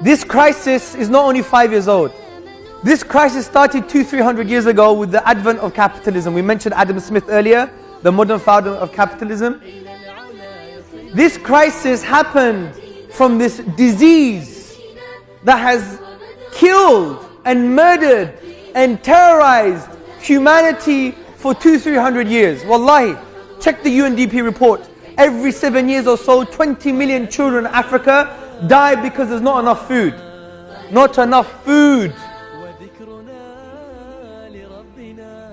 This crisis is not only 5 years old. This crisis started 200-300 years ago with the advent of capitalism. We mentioned Adam Smith earlier, the modern founder of capitalism. This crisis happened from this disease that has killed and murdered and terrorized humanity for 200-300 years. Wallahi, check the UNDP report. Every 7 years or so, 20 million children in Africa die because there's not enough food. Not enough food.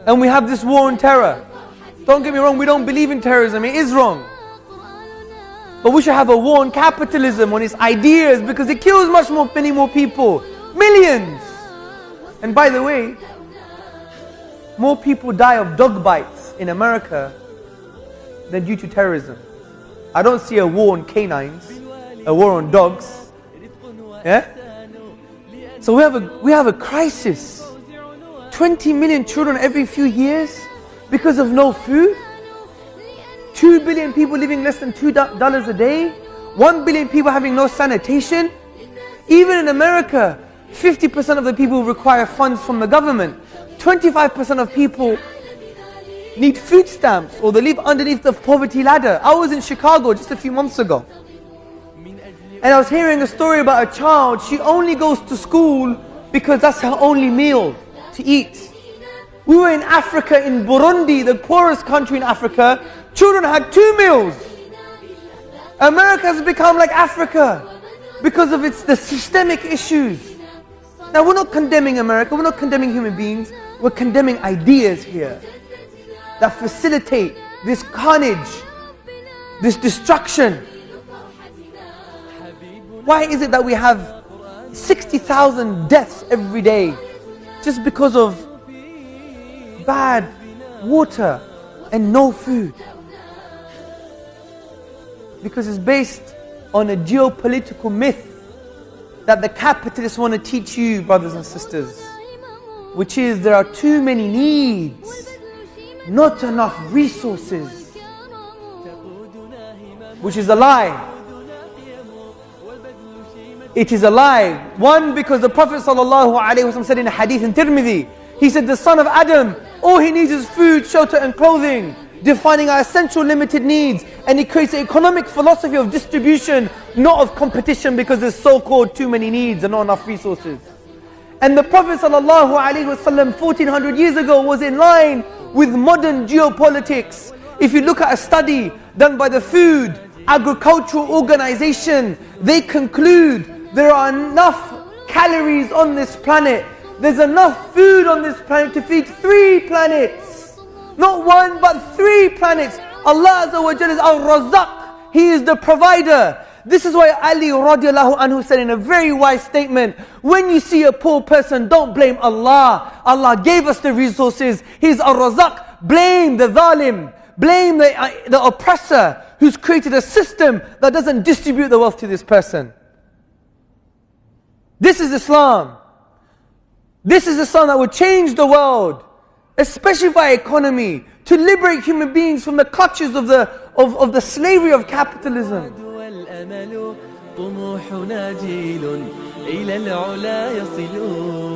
And we have this war on terror. Don't get me wrong, we don't believe in terrorism, it is wrong. But we should have a war on capitalism, on its ideas, because it kills many more people. Millions! And by the way, more people die of dog bites in America than due to terrorism. I don't see a war on canines, a war on dogs. Yeah? So we have a crisis. 20 million children every few years because of no food. 2 billion people living less than $2 a day. 1 billion people having no sanitation. Even in America, 50% of the people require funds from the government. 25% of people need food stamps, or they live underneath the poverty ladder. I was in Chicago just a few months ago, and I was hearing a story about a child. She only goes to school because that's her only meal to eat. We were in Africa, in Burundi, the poorest country in Africa. Children had 2 meals. America has become like Africa because of the systemic issues. Now, we're not condemning America, we're not condemning human beings, we're condemning ideas here that facilitate this carnage, this destruction. Why is it that we have 60,000 deaths every day just because of bad water and no food? Because it's based on a geopolitical myth that the capitalists want to teach you, brothers and sisters, which is there are too many needs, not enough resources, which is a lie. It is a lie. One, because the Prophet ﷺ said in a hadith in Tirmidhi, he said the son of Adam, all he needs is food, shelter and clothing, defining our essential limited needs. And he creates an economic philosophy of distribution, not of competition, because there's so-called too many needs and not enough resources. And the Prophet ﷺ 1400 years ago was in line with modern geopolitics. If you look at a study done by the Food Agricultural Organization, they conclude there are enough calories on this planet. There's enough food on this planet to feed 3 planets. Not 1, but 3 planets. Allah Azza wa Jalla is Al-Razaq. He is the provider. This is why Ali radiallahu anhu said in a very wise statement, when you see a poor person, don't blame Allah. Allah gave us the resources. He's Al-Razaq. Blame the zalim. Blame the oppressor who's created a system that doesn't distribute the wealth to this person. This is Islam. This is Islam that will change the world, especially by economy, to liberate human beings from the clutches of the slavery of capitalism. طموحنا جيل إلى العلا يصلون